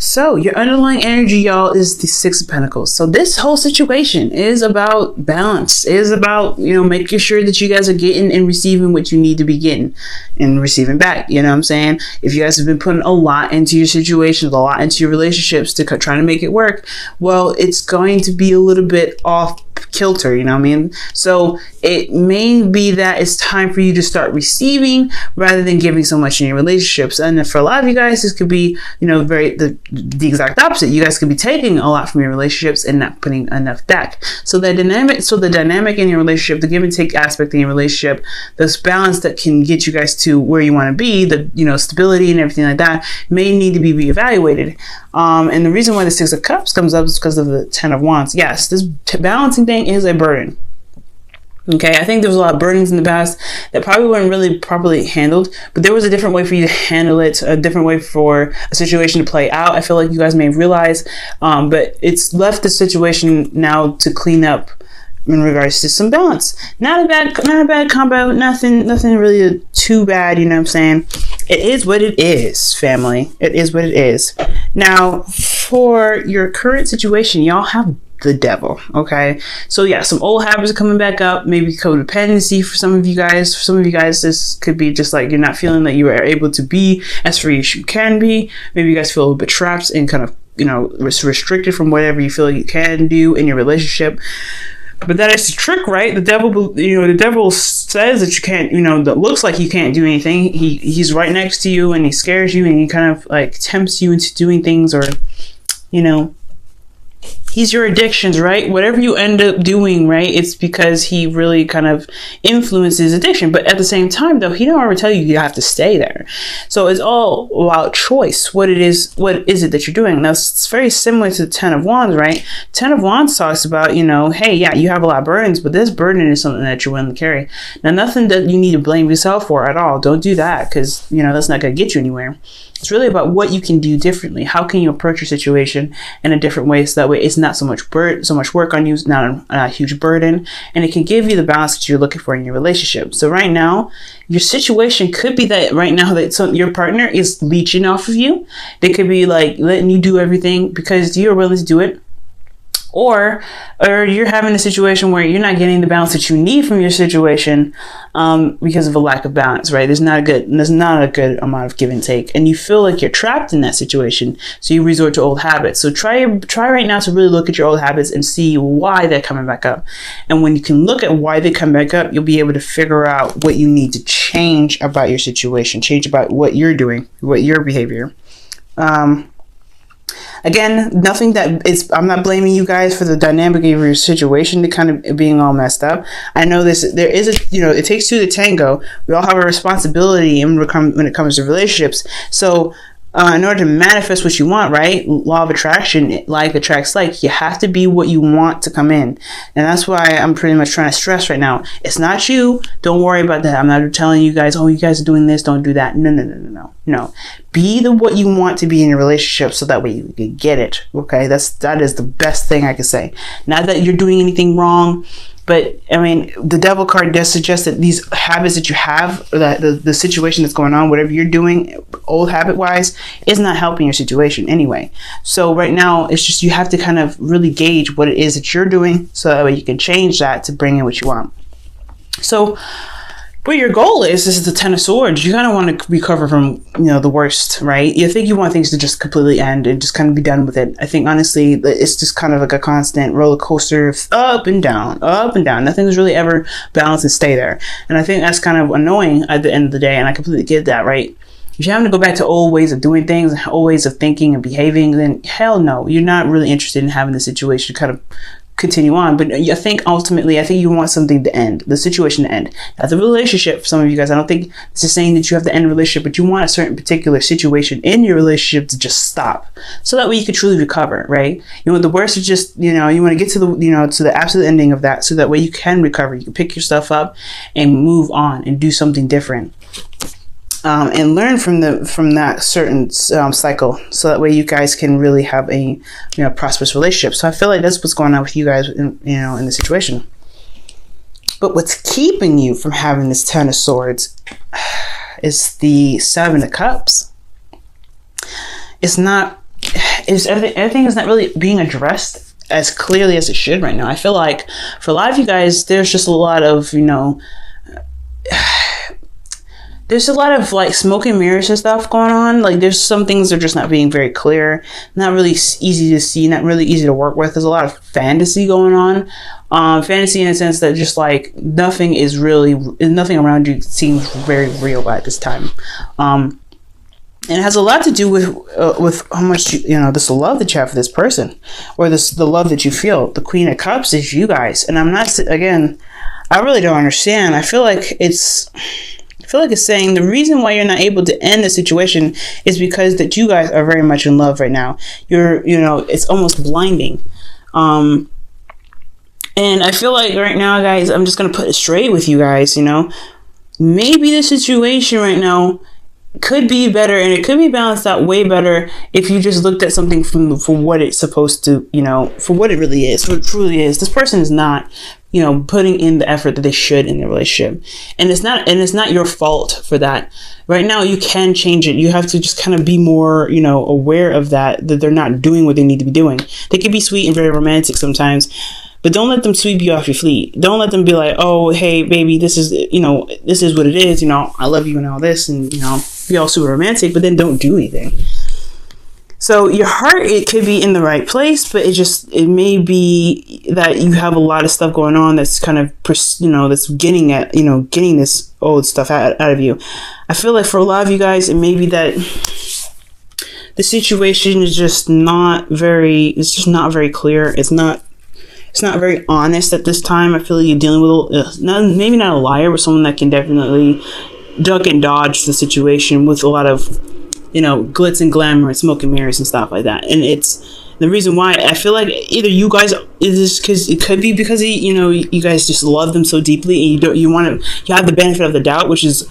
So your underlying energy, y'all, is the Six of Pentacles. So this whole situation is about balance, is about, making sure that you guys are getting and receiving what you need to be getting and receiving back. You know what I'm saying? If you guys have been putting a lot into your situations, a lot into your relationships to trying to make it work, well, it's going to be a little bit off kilter, you know what I mean? So it may be that it's time for you to start receiving rather than giving so much in your relationships. And for a lot of you guys, this could be, very the exact opposite. You guys could be taking a lot from your relationships and not putting enough back. So the dynamic in your relationship, the give and take aspect in your relationship, this balance that can get you guys to where you want to be, the stability and everything like that, may need to be reevaluated. And the reason why the Six of Cups comes up is because of the Ten of Wands. Yes, this balancing thing is a burden. Okay, I think there was a lot of burdens in the past that probably weren't really properly handled, but there was a different way for you to handle it, a different way for a situation to play out. I feel like you guys may realize, but it's left the situation now to clean up in regards to some balance. Not a bad combo, nothing really too bad, you know what I'm saying? It is what it is, family. It is what it is. Now, for your current situation, y'all have the Devil. Okay, so yeah, some old habits are coming back up. Maybe codependency for some of you guys. For some of you guys, this could be just like you're not feeling that you are able to be as free as you can be. Maybe you guys feel a little bit trapped and kind of restricted from whatever you feel you can do in your relationship. But that is the trick, right? The devil says that you can't, that looks like you can't do anything. He's right next to you and he scares you and he kind of like tempts you into doing things, or he's your addictions, right? Whatever you end up doing, right? It's because he really kind of influences addiction. But at the same time, though, he don't ever tell you have to stay there. So it's all about choice. What is it that you're doing? Now, it's very similar to the Ten of Wands, right? Ten of Wands talks about, hey, yeah, you have a lot of burdens, but this burden is something that you're willing to carry. Now, nothing that you need to blame yourself for at all. Don't do that, because, that's not going to get you anywhere. It's really about what you can do differently. How can you approach your situation in a different way, so that way it's not so much work on you, it's not a huge burden, and it can give you the balance that you're looking for in your relationship. So right now, your situation could be that right now that your partner is leeching off of you. They could be like letting you do everything because you're willing to do it. Or you're having a situation where you're not getting the balance that you need from your situation because of a lack of balance, right? There's not a good amount of give and take, and you feel like you're trapped in that situation, so you resort to old habits. So try right now to really look at your old habits and see why they're coming back up. And when you can look at why they come back up, you'll be able to figure out what you need to change about your situation, change about what you're doing, what your behavior. Again, I'm not blaming you guys for the dynamic of your situation to kind of being all messed up. I know it takes two to tango. We all have a responsibility when it comes to relationships. So in order to manifest what you want, right? Law of attraction, like attracts like. You have to be what you want to come in. And that's why I'm pretty much trying to stress right now. It's not you. Don't worry about that. I'm not telling you guys, you guys are doing this, don't do that. No. Be what you want to be in your relationship, so that way you can get it. Okay? That is the best thing I can say. Not that you're doing anything wrong. But I mean, the Devil card does suggest that these habits that you have, or that the situation that's going on, whatever you're doing, old habit wise, is not helping your situation anyway. So right now, it's just you have to kind of really gauge what it is that you're doing, so that way you can change that to bring in what you want. So, but your goal is, this is the Ten of Swords. You kind of want to recover from, the worst, right? You think you want things to just completely end and just kind of be done with it. I think, honestly, it's just kind of like a constant roller coaster of up and down, up and down. Nothing's really ever balanced and stay there. And I think that's kind of annoying at the end of the day. And I completely get that, right? If you're having to go back to old ways of doing things, old ways of thinking and behaving, then hell no, you're not really interested in having the situation kind of continue on. But I think ultimately, you want something to end, the situation to end. Not the relationship. For some of you guys, I don't think it's just saying that you have to end a relationship, but you want a certain particular situation in your relationship to just stop, so that way you could truly recover, right? You want the worst to just, you want to get to the absolute ending of that, so that way you can recover. You can pick yourself up and move on and do something different. And learn from that certain cycle, so that way you guys can really have a prosperous relationship. So I feel like that's what's going on with you guys in the situation. But what's keeping you from having this Ten of Swords is the Seven of Cups. It's not everything is not really being addressed as clearly as it should right now. I feel like for a lot of you guys, there's just a lot of, there's a lot of like smoke and mirrors and stuff going on. Like there's some things that are just not being very clear, not really easy to see, not really easy to work with. There's a lot of fantasy going on. Fantasy in a sense that just like nothing around you seems very real at this time. And it has a lot to do with how much this love that you have for this person, or the love that you feel. The Queen of Cups is you guys, and I really don't understand. I feel like it's saying the reason why you're not able to end the situation is because that you guys are very much in love right now. It's almost blinding. And I feel like right now, guys, I'm just going to put it straight with you guys, maybe the situation right now could be better, and it could be balanced out way better if you just looked at something for what it's supposed to, for what it really is, what it truly is. This person is not, putting in the effort that they should in their relationship, and it's not your fault for that. Right now, you can change it. You have to just kind of be more, aware of that they're not doing what they need to be doing. They can be sweet and very romantic sometimes, but don't let them sweep you off your feet. Don't let them be like, oh, hey, baby, this is what it is. I love you and all this, and, be all super romantic, but then don't do anything. So your heart, it could be in the right place, but it may be that you have a lot of stuff going on that's kind of, that's getting this old stuff out of you. I feel like for a lot of you guys, it may be that the situation is just not very clear. It's not very honest at this time. I feel like you're dealing with maybe not a liar, but someone that can definitely duck and dodge the situation with a lot of, glitz and glamour and smoke and mirrors and stuff like that. And it's the reason why I feel like either you guys, it could be because you guys just love them so deeply, and you have the benefit of the doubt, which is,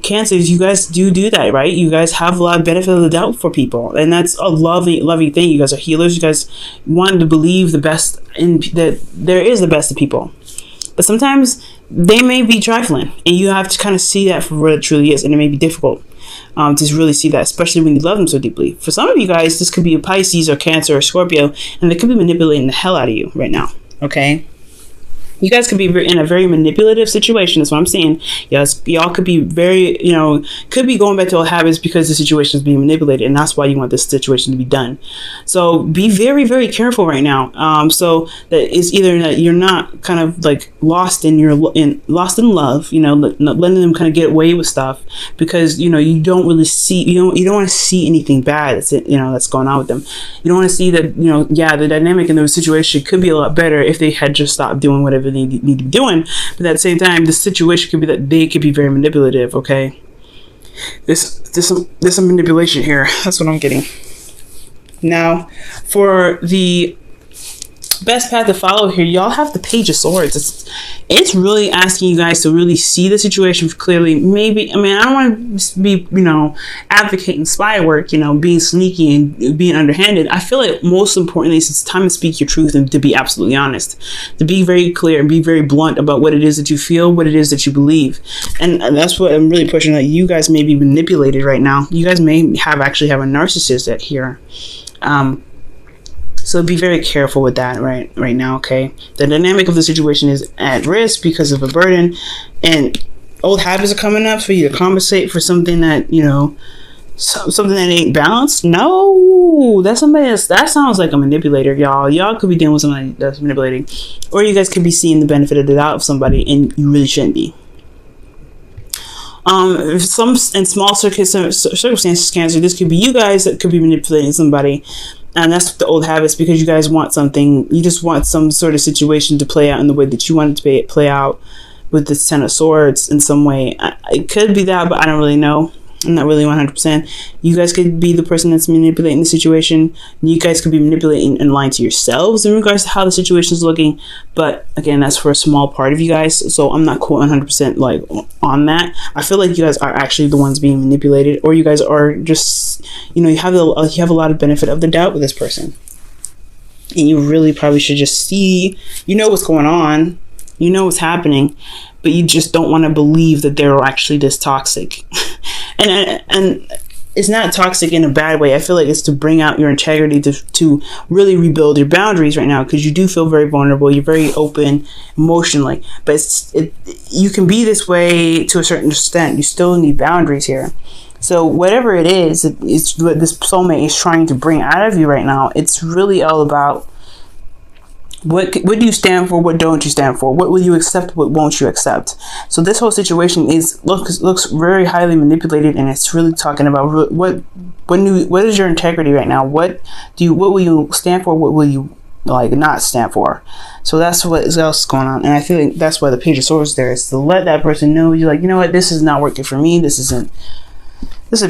Cancers, you guys do that, right? You guys have a lot of benefit of the doubt for people, and that's a lovely thing. You guys are healers. You guys want to believe the best, and that there is the best of people. But sometimes they may be trifling, and you have to kind of see that for what it truly is, and it may be difficult to really see that, especially when you love them so deeply. For some of you guys, this could be a Pisces or Cancer or Scorpio, and they could be manipulating the hell out of you right now, okay? You guys could be in a very manipulative situation. That's what I'm saying. Yes, y'all could be very, could be going back to old habits because the situation is being manipulated, and that's why you want this situation to be done. So be very, very careful right now. So that it's either that you're not kind of like lost in love, not letting them kind of get away with stuff because you don't really see, you don't want to see anything bad that's going on with them. You don't want to see that the dynamic in the situation could be a lot better if they had just stopped doing whatever they need to be doing. But at the same time, the situation could be that they could be very manipulative. Okay, there's some manipulation here. That's what I'm getting. Now, for the best path to follow here, y'all have the Page of Swords. It's really asking you guys to really see the situation clearly. Maybe, I don't want to be, advocating spy work, being sneaky and being underhanded. I feel like most importantly, it's time to speak your truth and to be absolutely honest, to be very clear and be very blunt about what it is that you feel, what it is that you believe. And that's what I'm really pushing, that you guys may be manipulated right now. You guys may actually have a narcissist here. So be very careful with that right now, okay? The dynamic of the situation is at risk because of a burden, and old habits are coming up for you to compensate for something that, something that ain't balanced. No, that's somebody that sounds like a manipulator, y'all. Y'all could be dealing with somebody that's manipulating, or you guys could be seeing the benefit of the doubt of somebody, and you really shouldn't be. In small circumstances, Cancer, this could be you guys that could be manipulating somebody. And that's the old habits, because you guys want something. You just want some sort of situation to play out in the way that you want it to play out with the Ten of Swords in some way. It could be that, but I don't really know. I'm not really 100%. You guys could be the person that's manipulating the situation. You guys could be manipulating and lying to yourselves in regards to how the situation is looking. But again, that's for a small part of you guys. So I'm not quite 100% like on that. I feel like you guys are actually the ones being manipulated, or you guys are just, you have a lot of benefit of the doubt with this person. And you really probably should just see, what's going on. What's happening, but you just don't want to believe that they're actually this toxic. And it's not toxic in a bad way. I feel like it's to bring out your integrity, to really rebuild your boundaries right now, because you do feel very vulnerable. You're very open emotionally, but you can be this way to a certain extent. You still need boundaries here. So whatever it is, it's what this soulmate is trying to bring out of you right now. It's really all about what do you stand for? What don't you stand for? What will you accept? What won't you accept? So this whole situation looks very highly manipulated, and it's really talking about what is your integrity right now? What will you stand for? What will you like not stand for? So that's what else is going on, and I feel like that's why the Page of Swords there is to let that person know you're like, you know what, this is not working for me. This isn't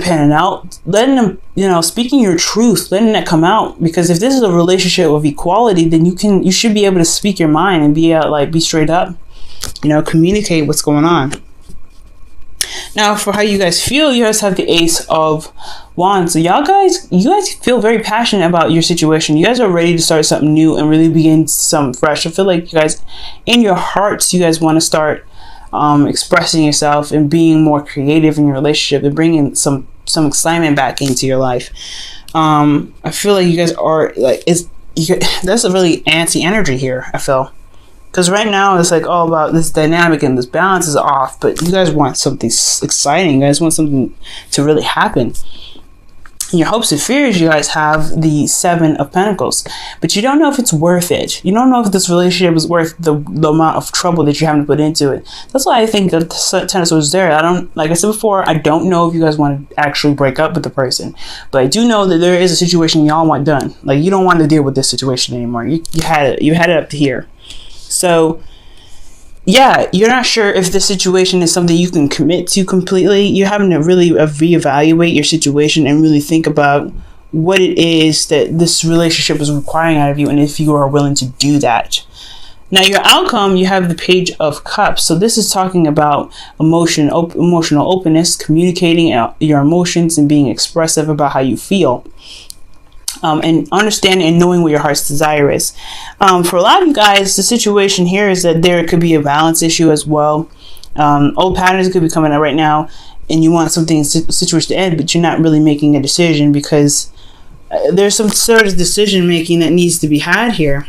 panning out. Letting them, speaking your truth, letting that come out. Because if this is a relationship of equality, then you should be able to speak your mind and be straight up, communicate what's going on. Now, for how you guys feel, you guys have the Ace of Wands. So you guys feel very passionate about your situation. You guys are ready to start something new and really begin something fresh. I feel like you guys, in your hearts, you guys want to start expressing yourself and being more creative in your relationship and bringing some excitement back into your life. I feel like you guys are like, that's a really antsy energy here, I feel. Because right now it's like all about this dynamic and this balance is off, but you guys want something exciting. You guys want something to really happen. In your hopes and fears, you guys have the Seven of Pentacles, but you don't know if it's worth it. You don't know if this relationship is worth the amount of trouble that you're having to put into it. That's why I think that the Ten of Swords is there. Like I said before, I don't know if you guys want to actually break up with the person, but I do know that there is a situation y'all want done. Like, you don't want to deal with this situation anymore. You had it up to here. So yeah, you're not sure if this situation is something you can commit to completely. You're having to really reevaluate your situation and really think about what it is that this relationship is requiring out of you, and if you are willing to do that. Now, your outcome, you have the Page of Cups. So this is talking about emotional openness, communicating your emotions and being expressive about how you feel. And understanding and knowing what your heart's desire is. For a lot of you guys, the situation here is that there could be a balance issue as well. Old patterns could be coming up right now, and you want something situation to end, but you're not really making a decision because there's some sort of decision making that needs to be had here.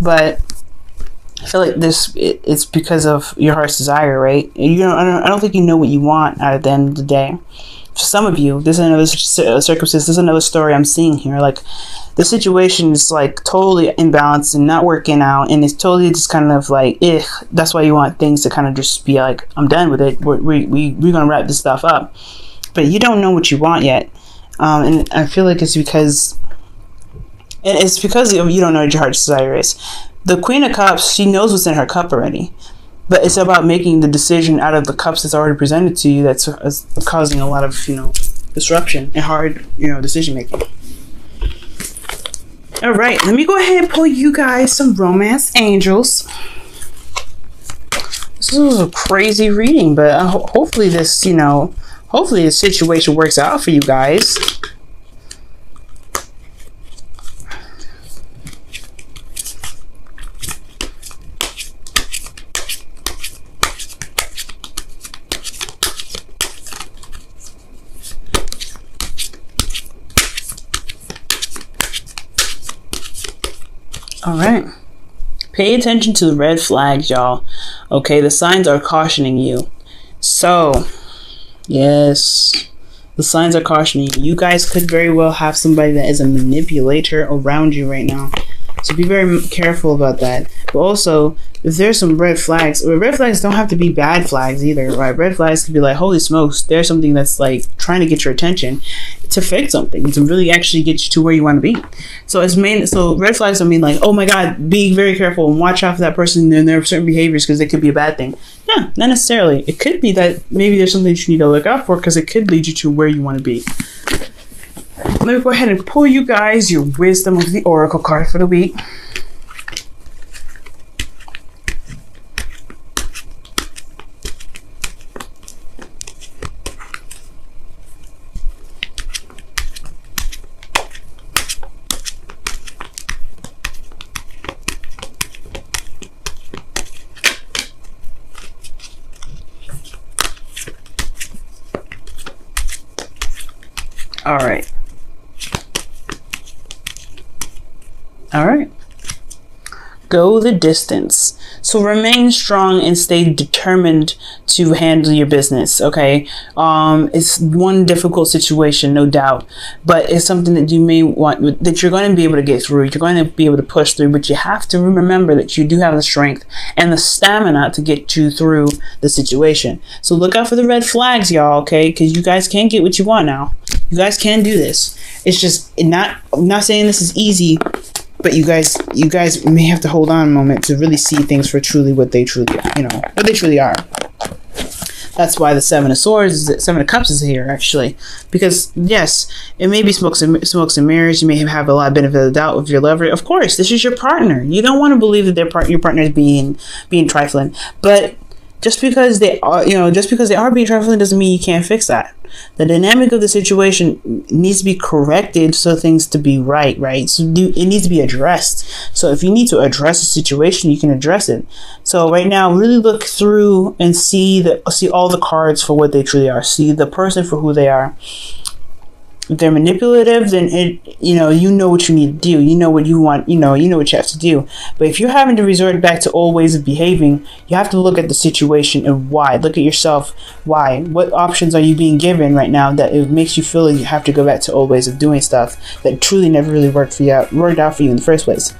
But I feel like it's because of your heart's desire, right? I don't think you know what you want at the end of the day. For some of you, this is another circumstance, this is another story I'm seeing here. Like, the situation is like totally imbalanced and not working out, and it's totally just kind of like, that's why you want things to kind of just be like, I'm done with it. We're gonna wrap this stuff up. But you don't know what you want yet. And I feel like it's because you don't know what your heart's desire is. The Queen of Cups, she knows what's in her cup already. But it's about making the decision out of the cups that's already presented to you that's causing a lot of, disruption and hard, decision making. All right, let me go ahead and pull you guys some romance angels. This was a crazy reading, but hopefully this, hopefully the situation works out for you guys. All right. Pay attention to the red flags, y'all. Okay, the signs are cautioning you. So, yes, the signs are cautioning you. You guys could very well have somebody that is a manipulator around you right now. So be very careful about that. But also, if there's some red flags don't have to be bad flags either, right? Red flags could be like, holy smokes, there's something that's like trying to get your attention to fix something, to really actually get you to where you want to be. So red flags don't mean like, oh my God, be very careful and watch out for that person and their certain behaviors because they could be a bad thing. No, not necessarily. It could be that maybe there's something that you need to look out for because it could lead you to where you want to be. Let me go ahead and pull you guys your Wisdom of the Oracle card for the week. All right. All right. Go the distance. So remain strong and stay determined to handle your business. Okay. It's one difficult situation, no doubt, but it's something that you may want, that you're going to be able to get through. You're going to be able to push through, but you have to remember that you do have the strength and the stamina to get you through the situation. So look out for the red flags, y'all. Okay. Because you guys can get what you want now. You guys can do this. It's just I'm not saying this is easy, but you guys may have to hold on a moment to really see things for truly what they truly, what they truly are. That's why the Seven of Swords, Seven of Cups is here, actually. Because, yes, it may be smokes and mirrors. You may have a lot of benefit of the doubt with your lover. Of course, this is your partner. You don't want to believe that your partner is being trifling. But just because they are being trifling doesn't mean you can't fix that. The dynamic of the situation needs to be corrected so things to be right? So it needs to be addressed. So if you need to address a situation, you can address it. So right now, really look through and see all the cards for what they truly are. See the person for who they are. If they're manipulative, then you know what you need to do. You know what you want. You know what you have to do. But if you're having to resort back to old ways of behaving, you have to look at the situation and why. Look at yourself. Why? What options are you being given right now that it makes you feel like you have to go back to old ways of doing stuff that truly never really worked out for you in the first place?